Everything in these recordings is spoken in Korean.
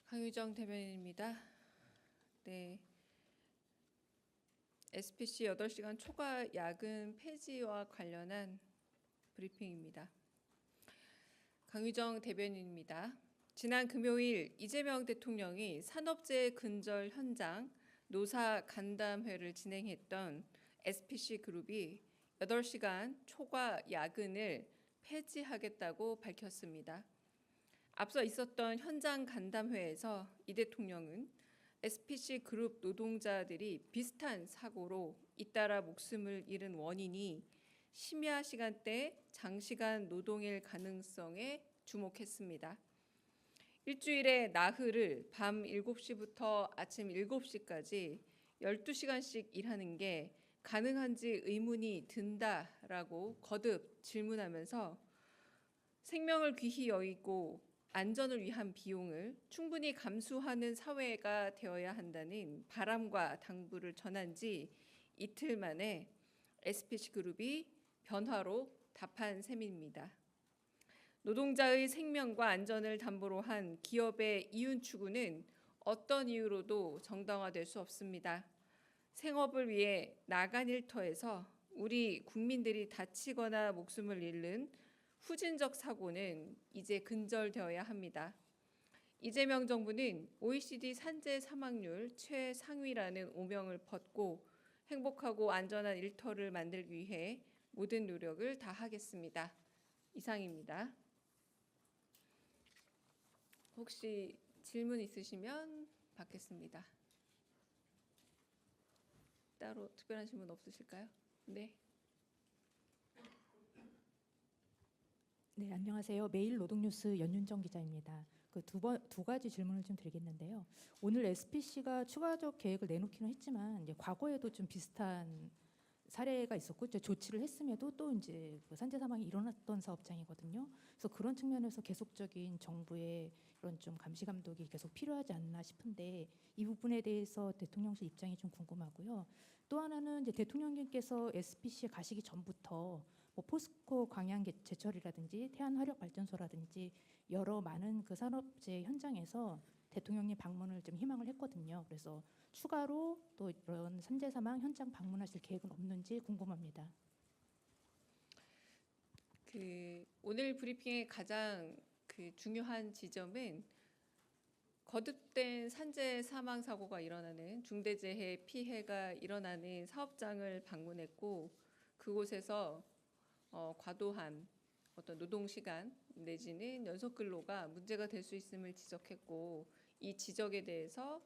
강유정 대변인입니다. 네, SPC 8시간 초과 야근 폐지와 관련한 브리핑입니다. 강유정 대변인입니다. 지난 금요일 이재명 대통령이 산업재해 근절 현장 노사 간담회를 진행했던 SPC 그룹이 8시간 초과 야근을 폐지하겠다고 밝혔습니다. 앞서 있었던 현장 간담회에서 이 대통령은 SPC 그룹 노동자들이 비슷한 사고로 잇따라 목숨을 잃은 원인이 심야 시간대 장시간 노동일 가능성에 주목했습니다. 일주일에 나흘을 밤 7시부터 아침 7시까지 12시간씩 일하는 게 가능한지 의문이 든다라고 거듭 질문하면서 생명을 귀히 여기고 안전을 위한 비용을 충분히 감수하는 사회가 되어야 한다는 바람과 당부를 전한 지 이틀 만에 SPC 그룹이 변화로 답한 셈입니다. 노동자의 생명과 안전을 담보로 한 기업의 이윤 추구는 어떤 이유로도 정당화될 수 없습니다. 생업을 위해 나간 일터에서 우리 국민들이 다치거나 목숨을 잃는 후진적 사고는 이제 근절되어야 합니다. 이재명 정부는 OECD 산재 사망률 최상위라는 오명을 벗고 행복하고 안전한 일터를 만들기 위해 모든 노력을 다하겠습니다. 이상입니다. 혹시 질문 있으시면 받겠습니다. 따로 특별한 질문 없으실까요? 네. 네, 안녕하세요. 매일 노동뉴스 연윤정 기자입니다. 두 가지 질문을 좀 드리겠는데요. 오늘 SPC가 추가적 계획을 내놓기는 했지만 이제 과거에도 좀 비슷한 사례가 있었고 이제 조치를 했음에도 또 이제 산재 사망이 일어났던 사업장이거든요. 그래서 그런 측면에서 계속적인 정부의 이런 좀 감시 감독이 계속 필요하지 않나 싶은데 이 부분에 대해서 대통령실 입장이 좀 궁금하고요. 또 하나는 이제 대통령님께서 SPC에 가시기 전부터 뭐 포스코 광양 제철이라든지 태안화력발전소라든지 여러 많은 그 산업재해 현장에서 대통령님 방문을 좀 희망을 했거든요. 그래서 추가로 또 이런 산재 사망 현장 방문하실 계획은 없는지 궁금합니다. 오늘 브리핑의 가장 중요한 지점은 거듭된 산재 사망 사고가 일어나는 중대재해 피해가 일어나는 사업장을 방문했고 그곳에서 과도한 어떤 노동 시간 내지는 연속 근로가 문제가 될 수 있음을 지적했고 이 지적에 대해서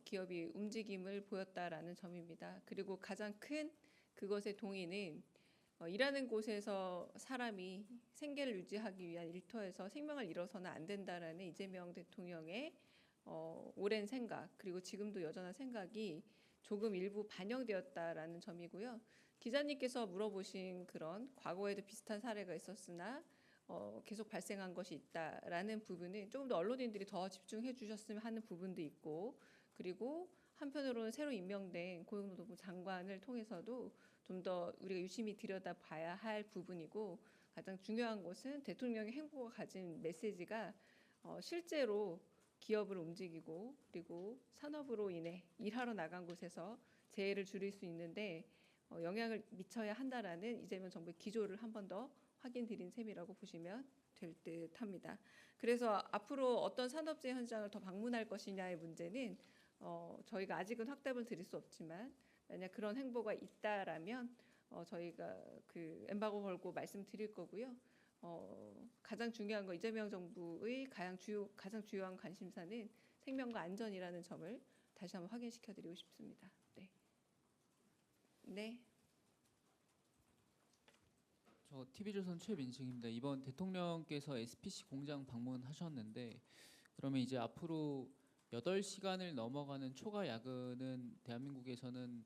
기업이 움직임을 보였다라는 점입니다. 그리고 가장 큰 그것의 동의는 일하는 곳에서 사람이 생계를 유지하기 위한 일터에서 생명을 잃어서는 안 된다라는 이재명 대통령의 오랜 생각 그리고 지금도 여전한 생각이 조금 일부 반영되었다라는 점이고요. 기자님께서 물어보신 그런 과거에도 비슷한 사례가 있었으나 계속 발생한 것이 있다라는 부분은 조금 더 언론인들이 더 집중해 주셨으면 하는 부분도 있고 그리고 한편으로는 새로 임명된 고용노동부 장관을 통해서도 좀 더 우리가 유심히 들여다봐야 할 부분이고 가장 중요한 것은 대통령의 행보가 가진 메시지가 실제로 기업을 움직이고 그리고 산업으로 인해 일하러 나간 곳에서 재해를 줄일 수 있는데 영향을 미쳐야 한다라는 이재명 정부의 기조를 한 번 더 확인드린 셈이라고 보시면 될 듯합니다. 그래서 앞으로 어떤 산업재해 현장을 더 방문할 것이냐의 문제는 저희가 아직은 확답을 드릴 수 없지만 만약 그런 행보가 있다라면 저희가 엠바고 걸고 말씀드릴 거고요. 가장 중요한 거 이재명 정부의 가장 주요한 관심사는 생명과 안전이라는 점을 다시 한번 확인시켜드리고 싶습니다. 네. 네. 저 TV조선 최민식입니다. 이번 대통령께서 SPC 공장 방문하셨는데 그러면 이제 앞으로 8시간을 넘어가는 초과 야근은 대한민국에서는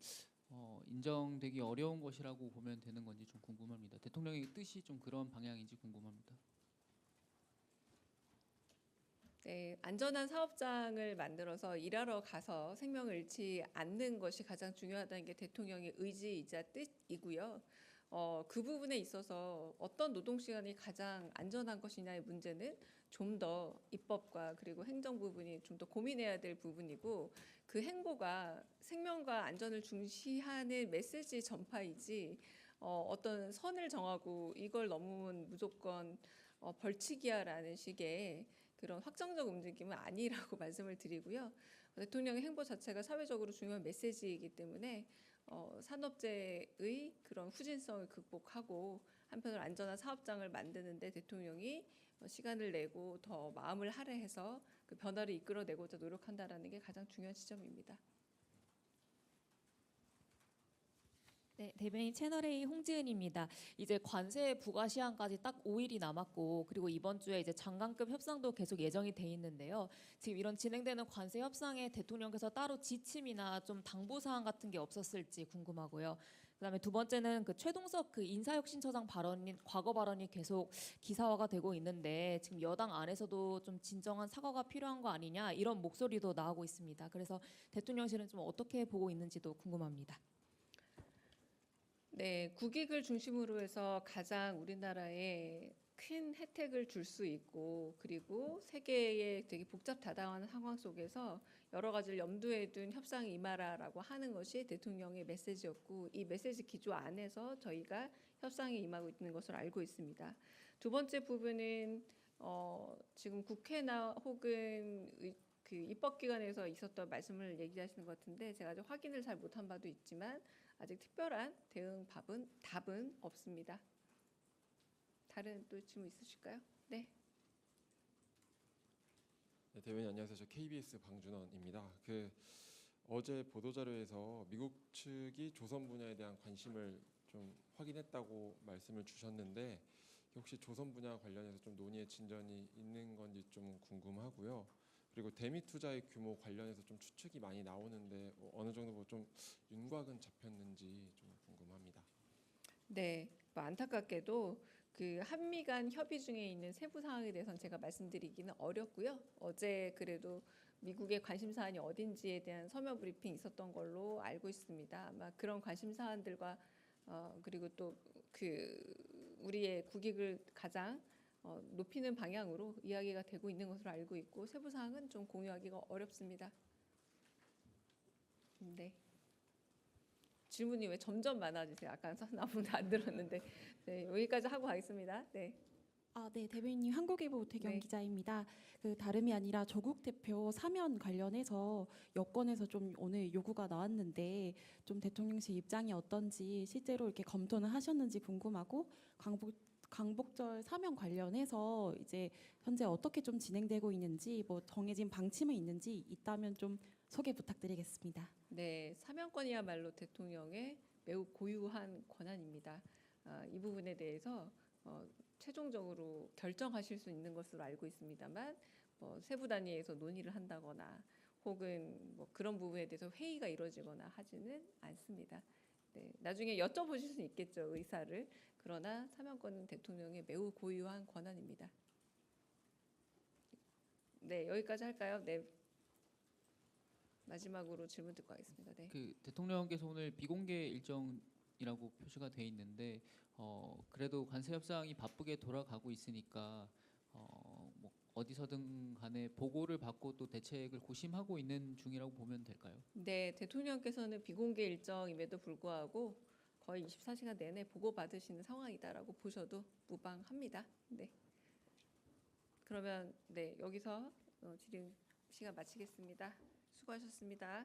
인정되기 어려운 것이라고 보면 되는 건지 좀 궁금합니다. 대통령의 뜻이 좀 그런 방향인지 궁금합니다. 네, 안전한 사업장을 만들어서 일하러 가서 생명을 잃지 않는 것이 가장 중요하다는 게 대통령의 의지이자 뜻이고요. 그 부분에 있어서 어떤 노동 시간이 가장 안전한 것이냐의 문제는 좀 더 입법과 그리고 행정 부분이 좀 더 고민해야 될 부분이고, 그 행보가 생명과 안전을 중시하는 메시지 전파이지 어떤 선을 정하고 이걸 넘으면 무조건 벌칙이야라는 식의 그런 확정적 움직임은 아니라고 말씀을 드리고요. 대통령의 행보 자체가 사회적으로 중요한 메시지이기 때문에 산업재의 그런 후진성을 극복하고 한편으로 안전한 사업장을 만드는데 대통령이 시간을 내고 더 마음을 할애해서 그 변화를 이끌어내고자 노력한다라는 게 가장 중요한 지점입니다. 네, 대변인 채널A 홍지은입니다. 이제 관세 부과 시한까지 딱 5일이 남았고, 그리고 이번 주에 이제 장관급 협상도 계속 예정이 돼 있는데요. 지금 이런 진행되는 관세 협상에 대통령께서 따로 지침이나 좀 당부 사항 같은 게 없었을지 궁금하고요. 그다음에 두 번째는 그 최동석 그 인사혁신처장 발언인 과거 발언이 계속 기사화가 되고 있는데, 지금 여당 안에서도 좀 진정한 사과가 필요한 거 아니냐 이런 목소리도 나오고 있습니다. 그래서 대통령실은 좀 어떻게 보고 있는지도 궁금합니다. 네, 국익을 중심으로 해서 가장 우리나라에 큰 혜택을 줄 수 있고, 그리고 세계의 되게 복잡다단한 상황 속에서 여러 가지를 염두에 둔 협상에 임하라라고 하는 것이 대통령의 메시지였고, 이 메시지 기조 안에서 저희가 협상에 임하고 있는 것으로 알고 있습니다. 두 번째 부분은 지금 국회나 혹은 그 입법기관에서 있었던 말씀을 얘기하시는 것 같은데, 제가 아직 확인을 잘 못한 바도 있지만 아직 특별한 대응 답은 없습니다. 다른 또 질문 있으실까요? 네. 네, 대변인 안녕하세요. 저 KBS 방준원입니다. 어제 보도자료에서 미국 측이 조선 분야에 대한 관심을 좀 확인했다고 말씀을 주셨는데, 혹시 조선 분야 관련해서 좀 논의의 진전이 있는 건지 좀 궁금하고요. 그리고 대미 투자의 규모 관련해서 좀 추측이 많이 나오는데 어느 정도 좀 윤곽은 잡혔는지 좀 궁금합니다. 네, 안타깝게도 그 한미 간 협의 중에 있는 세부 사항에 대해서는 제가 말씀드리기는 어렵고요. 어제 그래도 미국의 관심 사안이 어딘지에 대한 서면 브리핑 있었던 걸로 알고 있습니다. 아마 그런 관심 사안들과 그리고 또 그 우리의 국익을 가장 높이는 방향으로 이야기가 되고 있는 것으로 알고 있고, 세부 사항은 좀 공유하기가 어렵습니다. 네. 질문이 왜 점점 많아지세요? 아까 아무도 안 들었는데. 네, 여기까지 하고 가겠습니다. 네. 네, 대변인님 한국일보 오태경 네. 기자입니다. 다름이 아니라 조국 대표 사면 관련해서 여권에서 좀 오늘 요구가 나왔는데, 좀 대통령실 입장이 어떤지 실제로 이렇게 검토는 하셨는지 궁금하고, 광복절 사면 관련해서 이제 현재 어떻게 좀 진행되고 있는지, 뭐 정해진 방침이 있는지 있다면 좀 소개 부탁드리겠습니다. 네, 사면권이야말로 대통령의 매우 고유한 권한입니다. 이 부분에 대해서 최종적으로 결정하실 수 있는 것으로 알고 있습니다만, 세부 단위에서 논의를 한다거나 혹은 뭐 그런 부분에 대해서 회의가 이루어지거나 하지는 않습니다. 네, 나중에 여쭤보실 수 있겠죠, 의사를. 그러나 사면권은 대통령의 매우 고유한 권한입니다. 네, 여기까지 할까요? 네. 마지막으로 질문 듣고 하겠습니다. 네. 그 대통령께서 오늘 비공개 일정이라고 표시가 돼 있는데 그래도 관세 협상이 바쁘게 돌아가고 있으니까 뭐 어디서든 간에 보고를 받고 또 대책을 고심하고 있는 중이라고 보면 될까요? 네, 대통령께서는 비공개 일정임에도 불구하고 거의 24시간 내내 보고받으시는 상황이다라고 보셔도 무방합니다. 네. 그러면 네, 여기서 질의 시간 마치겠습니다. 수고하셨습니다.